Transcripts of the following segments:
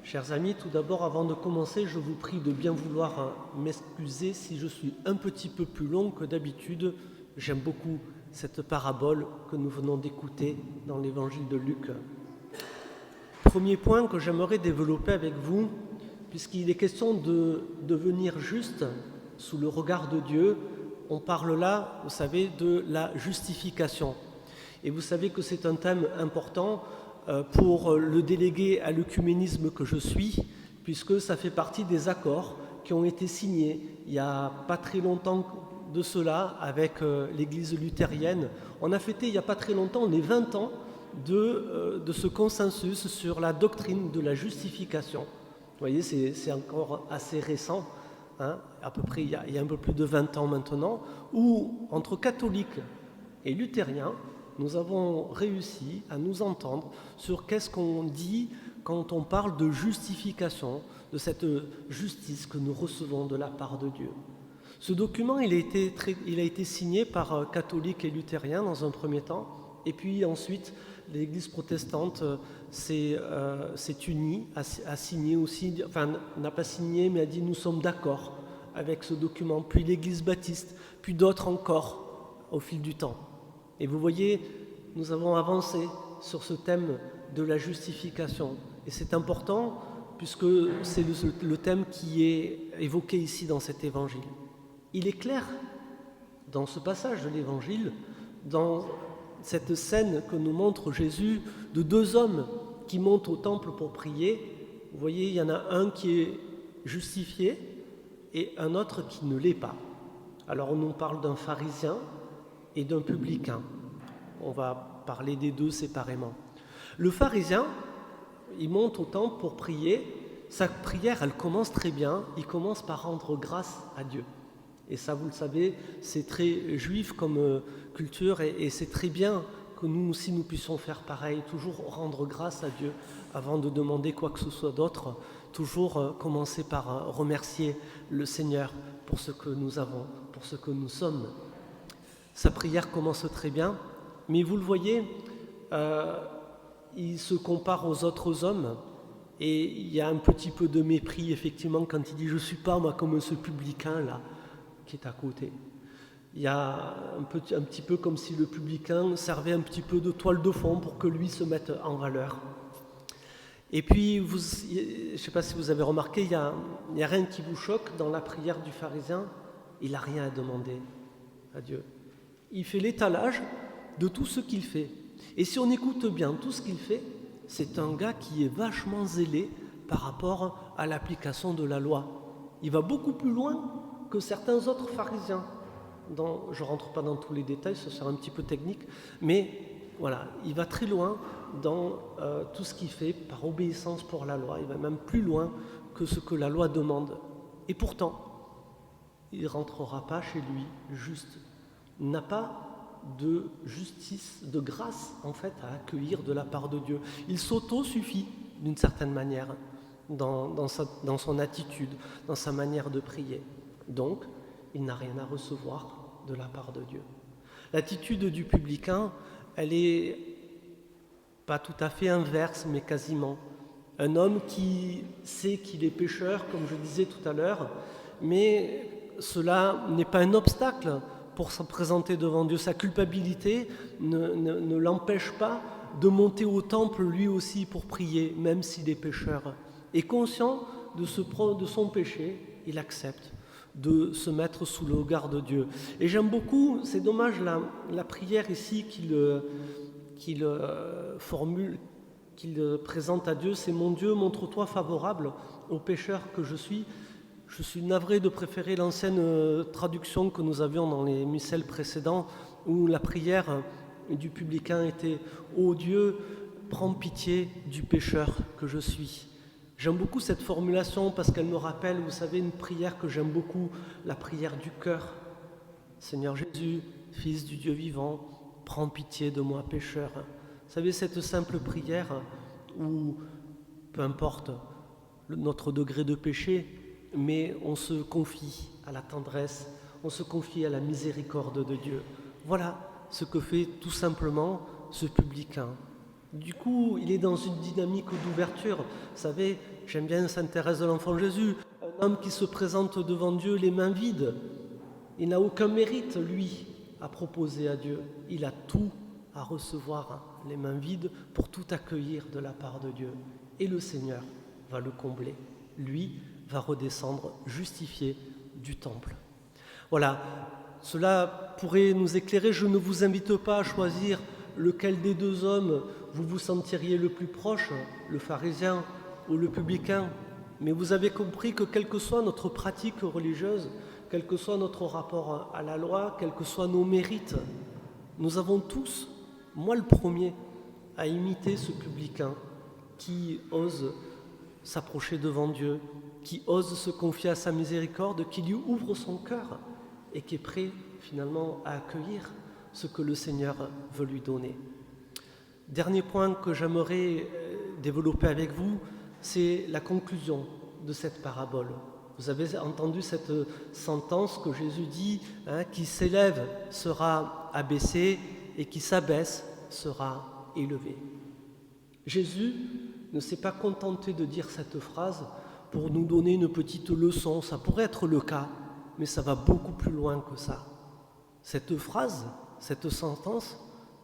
Chers amis, tout d'abord, avant de commencer, je vous prie de bien vouloir m'excuser si je suis un petit peu plus long que d'habitude. J'aime beaucoup cette parabole que nous venons d'écouter dans l'évangile de Luc. Premier point que j'aimerais développer avec vous, puisqu'il est question de devenir juste sous le regard de Dieu, on parle là, vous savez, de la justification. Et vous savez que c'est un thème important pour le délégué à l'œcuménisme que je suis, puisque ça fait partie des accords qui ont été signés il n'y a pas très longtemps de cela avec l'Église luthérienne. On a fêté il n'y a pas très longtemps les 20 ans de ce consensus sur la doctrine de la justification. Vous voyez, c'est encore assez récent, hein, à peu près il y a un peu plus de 20 ans maintenant, où entre catholiques et luthériens, nous avons réussi à nous entendre sur qu'est-ce qu'on dit quand on parle de justification, de cette justice que nous recevons de la part de Dieu. Ce document, il a été signé par catholiques et luthériens dans un premier temps, et puis ensuite l'Église protestante s'est unie, a signé aussi, enfin n'a pas signé, mais a dit nous sommes d'accord avec ce document, puis l'Église baptiste, puis d'autres encore au fil du temps. Et vous voyez, nous avons avancé sur ce thème de la justification. Et c'est important puisque c'est le thème qui est évoqué ici dans cet évangile. Il est clair dans ce passage de l'évangile, dans cette scène que nous montre Jésus de deux hommes qui montent au temple pour prier. Vous voyez, il y en a un qui est justifié et un autre qui ne l'est pas. Alors on nous parle d'un pharisien et d'un publicain. On va parler des deux séparément. Le pharisien, il monte au temple pour prier. Sa prière, elle commence très bien. Il commence par rendre grâce à Dieu. Et ça, vous le savez, c'est très juif comme culture et c'est très bien que nous aussi, nous puissions faire pareil. Toujours rendre grâce à Dieu avant de demander quoi que ce soit d'autre. Toujours commencer par remercier le Seigneur pour ce que nous avons, pour ce que nous sommes. Sa prière commence très bien, mais vous le voyez, il se compare aux autres hommes et il y a un petit peu de mépris, effectivement, quand il dit « je ne suis pas, moi, comme ce publicain-là qui est à côté ». Il y a un petit peu comme si le publicain servait un petit peu de toile de fond pour que lui se mette en valeur. Et puis, je ne sais pas si vous avez remarqué, il n'y a rien qui vous choque dans la prière du pharisien, il n'a rien à demander à Dieu. Il fait l'étalage de tout ce qu'il fait. Et si on écoute bien tout ce qu'il fait, c'est un gars qui est vachement zélé par rapport à l'application de la loi. Il va beaucoup plus loin que certains autres pharisiens. Je ne rentre pas dans tous les détails, ce sera un petit peu technique, mais voilà, il va très loin dans tout ce qu'il fait par obéissance pour la loi. Il va même plus loin que ce que la loi demande. Et pourtant, il ne rentrera pas chez lui juste. Il n'a pas de justice, de grâce en fait à accueillir de la part de Dieu. Il s'auto-suffit d'une certaine manière dans son attitude, dans sa manière de prier. Donc, il n'a rien à recevoir de la part de Dieu. L'attitude du publicain, elle est pas tout à fait inverse, mais quasiment. Un homme qui sait qu'il est pécheur, comme je disais tout à l'heure, mais cela n'est pas un obstacle pour se présenter devant Dieu. Sa culpabilité ne l'empêche pas de monter au temple lui aussi pour prier, même s'il est pécheur. Et conscient de son péché, il accepte de se mettre sous le regard de Dieu. Et j'aime beaucoup, c'est dommage, la prière ici qu'il formule, qu'il présente à Dieu, c'est « Mon Dieu, montre-toi favorable au pécheur que je suis ». Je suis navré de préférer l'ancienne traduction que nous avions dans les missels précédents, où la prière du publicain était « Ô Dieu, prends pitié du pécheur que je suis ». J'aime beaucoup cette formulation parce qu'elle me rappelle, vous savez, une prière que j'aime beaucoup, la prière du cœur. Seigneur Jésus, Fils du Dieu vivant, prends pitié de moi pécheur. Vous savez, cette simple prière où, peu importe notre degré de péché, mais on se confie à la tendresse, on se confie à la miséricorde de Dieu. Voilà ce que fait tout simplement ce publicain. Du coup, il est dans une dynamique d'ouverture. Vous savez, j'aime bien Sainte Thérèse de l'Enfant Jésus, un homme qui se présente devant Dieu les mains vides. Il n'a aucun mérite, lui, à proposer à Dieu. Il a tout à recevoir, les mains vides, pour tout accueillir de la part de Dieu. Et le Seigneur va le combler. Lui va redescendre justifié du temple. Voilà, cela pourrait nous éclairer. Je ne vous invite pas à choisir lequel des deux hommes vous vous sentiriez le plus proche, le pharisien ou le publicain. Mais vous avez compris que quelle que soit notre pratique religieuse, quel que soit notre rapport à la loi, quels que soient nos mérites, nous avons tous, moi le premier, à imiter ce publicain qui ose s'approcher devant Dieu, qui ose se confier à sa miséricorde, qui lui ouvre son cœur et qui est prêt finalement à accueillir ce que le Seigneur veut lui donner. Dernier point que j'aimerais développer avec vous, c'est la conclusion de cette parabole. Vous avez entendu cette sentence que Jésus dit, qui s'élève sera abaissé et qui s'abaisse sera élevé. Jésus ne s'est pas contenté de dire cette phrase pour nous donner une petite leçon. Ça pourrait être le cas, mais ça va beaucoup plus loin que ça. Cette phrase, cette sentence,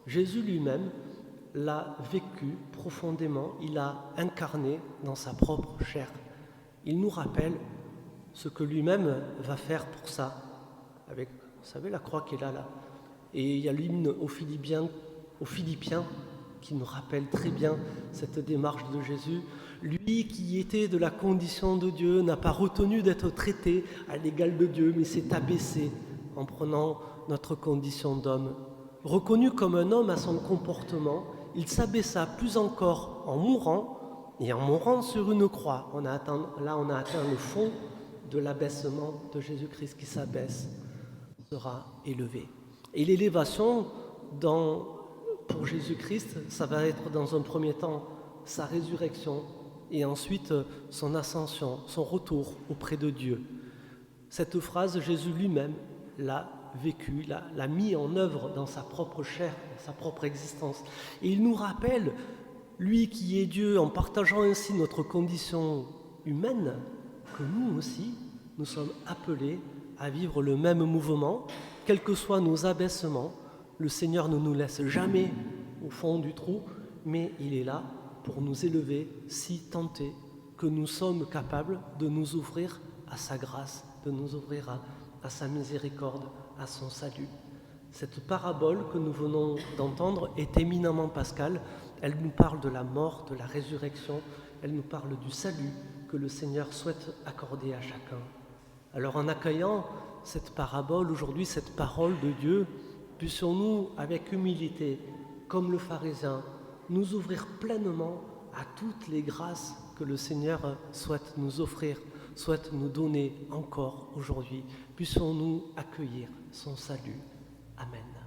Jésus lui-même l'a vécue profondément, il l'a incarné dans sa propre chair. Il nous rappelle ce que lui-même va faire pour ça, avec, vous savez, la croix qui est là. Et il y a l'hymne aux Philippiens qui nous rappelle très bien cette démarche de Jésus. Lui qui était de la condition de Dieu n'a pas retenu d'être traité à l'égal de Dieu, mais s'est abaissé en prenant notre condition d'homme. Reconnu comme un homme à son comportement, il s'abaissa plus encore en mourant, et en mourant sur une croix. On a atteint le fond de l'abaissement de Jésus-Christ qui s'abaisse, sera élevé. Et l'élévation pour Jésus-Christ, ça va être dans un premier temps sa résurrection et ensuite son ascension, son retour auprès de Dieu. Cette phrase, Jésus lui-même l'a vécue, l'a mis en œuvre dans sa propre chair, dans sa propre existence. Et il nous rappelle, lui qui est Dieu, en partageant ainsi notre condition humaine, que nous aussi, nous sommes appelés à vivre le même mouvement, quels que soient nos abaissements. Le Seigneur ne nous laisse jamais au fond du trou, mais il est là pour nous élever si tant est que nous sommes capables de nous ouvrir à sa grâce, de nous ouvrir à sa miséricorde, à son salut. Cette parabole que nous venons d'entendre est éminemment pascale. Elle nous parle de la mort, de la résurrection, elle nous parle du salut que le Seigneur souhaite accorder à chacun. Alors en accueillant cette parabole aujourd'hui, cette parole de Dieu, puissions-nous, avec humilité, comme le pharisien, nous ouvrir pleinement à toutes les grâces que le Seigneur souhaite nous offrir, souhaite nous donner encore aujourd'hui. Puissions-nous accueillir son salut. Amen.